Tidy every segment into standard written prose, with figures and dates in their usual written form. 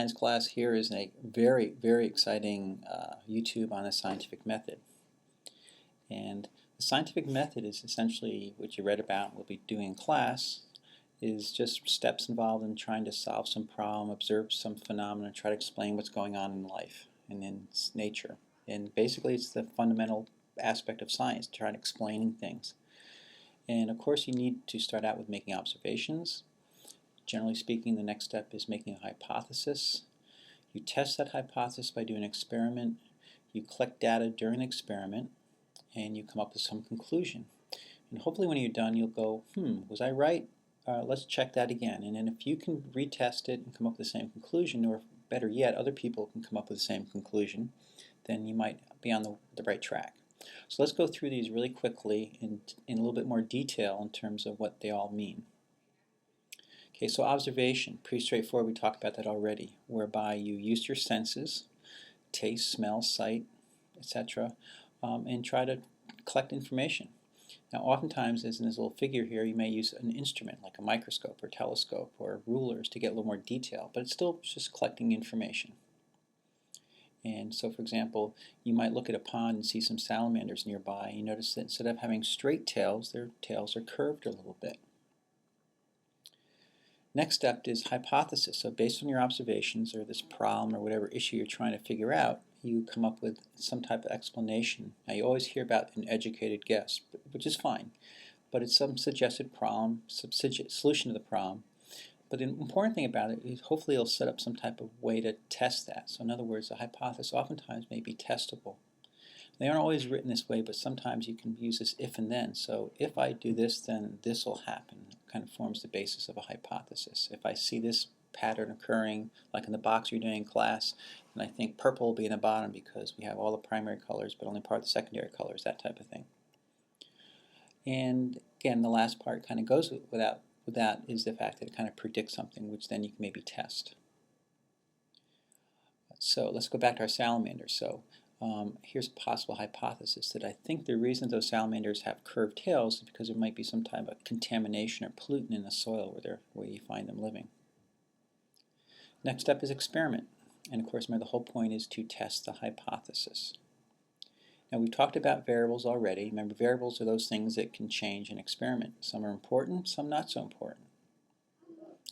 science class. Here is a very, very exciting YouTube on a scientific method. And the scientific method is essentially what you read about, we'll be doing in class, is just steps involved in trying to solve some problem, observe some phenomena, try to explain what's going on in life and in nature. And basically it's the fundamental aspect of science, trying to explaining things. And of course you need to start out with making observations. Generally speaking, the next step is making a hypothesis. You test that hypothesis by doing an experiment. You collect data during the experiment, and you come up with some conclusion. And hopefully when you're done, you'll go, was I right? Let's check that again. And then if you can retest it and come up with the same conclusion, or better yet, other people can come up with the same conclusion, then you might be on the right track. So let's go through these really quickly in a little bit more detail in terms of what they all mean. Okay, so observation, pretty straightforward, we talked about that already, whereby you use your senses, taste, smell, sight, etc., and try to collect information. Now oftentimes, as in this little figure here, you may use an instrument like a microscope or telescope or rulers to get a little more detail, but it's still just collecting information. And so for example, you might look at a pond and see some salamanders nearby, and you notice that instead of having straight tails, their tails are curved a little bit. Next step is hypothesis. So based on your observations or this problem or whatever issue you're trying to figure out, you come up with some type of explanation. Now you always hear about an educated guess, which is fine, but it's some suggested problem, some solution to the problem. But the important thing about it is hopefully it'll set up some type of way to test that. So in other words, a hypothesis oftentimes may be testable. They aren't always written this way, but sometimes you can use this if and then. So if I do this, then this will happen. It kind of forms the basis of a hypothesis. If I see this pattern occurring, like in the box you're doing in class, and I think purple will be in the bottom because we have all the primary colors but only part of the secondary colors, that type of thing. And again, the last part kind of goes with that is the fact that it kind of predicts something, which then you can maybe test. So let's go back to our salamanders. So here's a possible hypothesis that I think the reason those salamanders have curved tails is because there might be some type of contamination or pollutant in the soil where you find them living. Next step is experiment. And of course, remember the whole point is to test the hypothesis. Now we've talked about variables already. Remember, variables are those things that can change in experiment. Some are important, some not so important.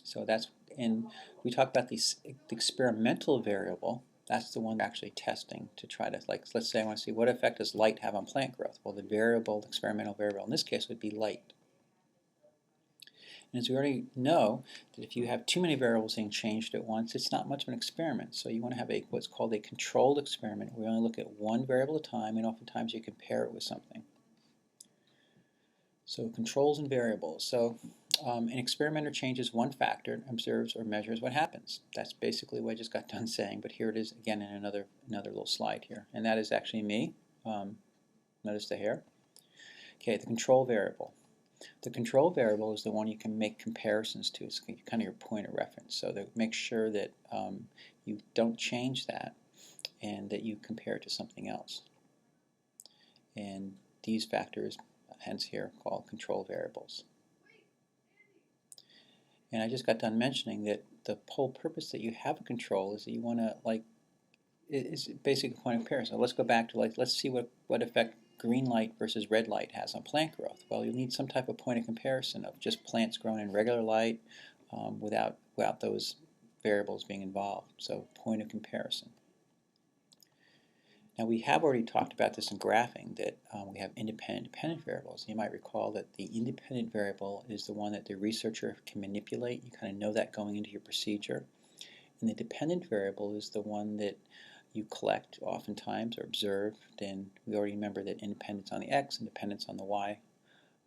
So that's, and we talked about the experimental variable. That's the one actually testing to try to, like, let's say I want to see what effect does light have on plant growth. Well, the experimental variable in this case would be light. And as we already know, that if you have too many variables being changed at once, it's not much of an experiment. So you want to have what's called a controlled experiment. We only look at one variable at a time, and oftentimes you compare it with something. So controls and variables. So an experimenter changes one factor, observes or measures what happens. That's basically what I just got done saying, but here it is again in another little slide here. And that is actually me. Notice the hair. Okay, the control variable. The control variable is the one you can make comparisons to. It's kind of your point of reference. So to make sure that you don't change that and that you compare it to something else. And these factors, hence here, called control variables. And I just got done mentioning that the whole purpose that you have a control is that you want to, like, it's basically a point of comparison. So let's go back to, like, let's see what effect green light versus red light has on plant growth. Well, you'll need some type of point of comparison of just plants growing in regular light without those variables being involved. So point of comparison. Now we have already talked about this in graphing, that we have independent and dependent variables. You might recall that the independent variable is the one that the researcher can manipulate. You kind of know that going into your procedure. And the dependent variable is the one that you collect oftentimes or observe. Then we already remember that independence on the x and dependence on the y.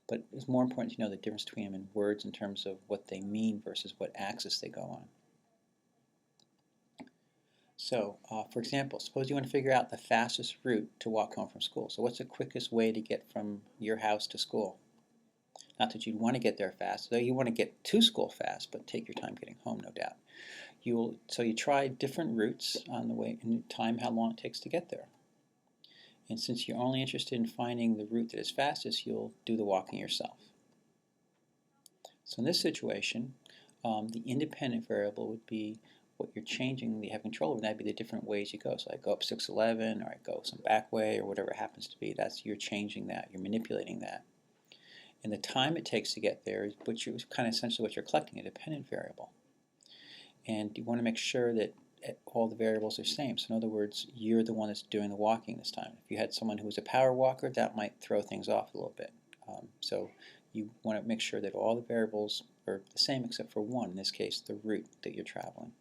But it's more important to know the difference between them in words in terms of what they mean versus what axis they go on. So, for example, suppose you want to figure out the fastest route to walk home from school. So what's the quickest way to get from your house to school? Not that you'd want to get there fast, though you want to get to school fast, but take your time getting home, no doubt. So you try different routes on the way and time how long it takes to get there. And since you're only interested in finding the route that is fastest, you'll do the walking yourself. So in this situation, the independent variable would be what you're changing that you have control over, that'd be the different ways you go. So I go up 611, or I go some back way, or whatever it happens to be. You're changing that, you're manipulating that. And the time it takes to get there is kind of essentially what you're collecting, a dependent variable. And you want to make sure that all the variables are the same. So in other words, you're the one that's doing the walking this time. If you had someone who was a power walker, that might throw things off a little bit. So you want to make sure that all the variables are the same except for one, in this case the route that you're traveling.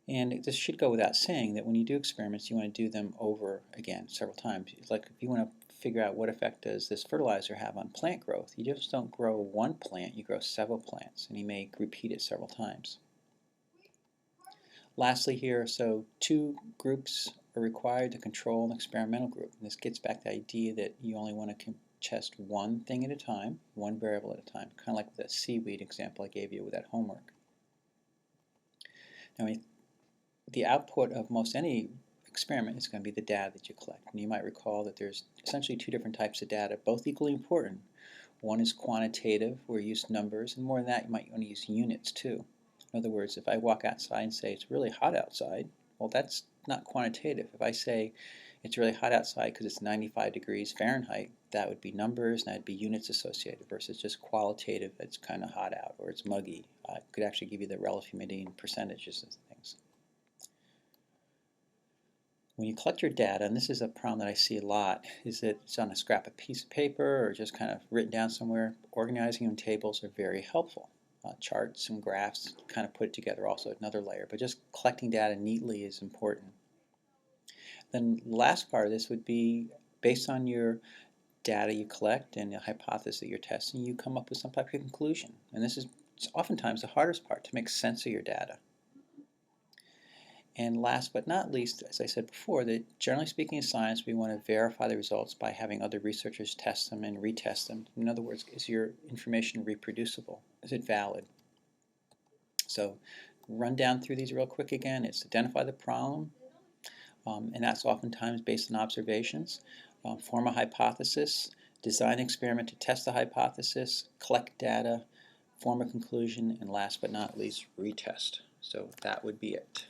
And this should go without saying that when you do experiments, you want to do them over again several times. Like if you want to figure out what effect does this fertilizer have on plant growth, you just don't grow one plant, you grow several plants, and you may repeat it several times. Lastly here, so 2 groups are required to control an experimental group. And this gets back to the idea that you only want to test one thing at a time, one variable at a time, kind of like the seaweed example I gave you with that homework. Now, the output of most any experiment is going to be the data that you collect. And you might recall that there's essentially 2 different types of data, both equally important. One is quantitative, where you use numbers, and more than that, you might want to use units too. In other words, if I walk outside and say it's really hot outside, well, that's not quantitative. If I say it's really hot outside because it's 95 degrees Fahrenheit, that would be numbers, and that'd be units associated, versus just qualitative, it's kind of hot out, or it's muggy. It could actually give you the relative humidity and percentages and things. When you collect your data, and this is a problem that I see a lot, is that it's on a scrap of piece of paper or just kind of written down somewhere. Organizing them in tables are very helpful. Charts and graphs kind of put it together, also another layer, but just collecting data neatly is important. Then the last part of this would be, based on your data you collect and the hypothesis that you're testing, you come up with some type of conclusion. And this is oftentimes the hardest part, to make sense of your data. And last but not least, as I said before, that generally speaking in science, we want to verify the results by having other researchers test them and retest them. In other words, is your information reproducible? Is it valid? So run down through these real quick again. It's identify the problem, and that's oftentimes based on observations. Form a hypothesis, design an experiment to test the hypothesis, collect data, form a conclusion, and last but not least, retest. So that would be it.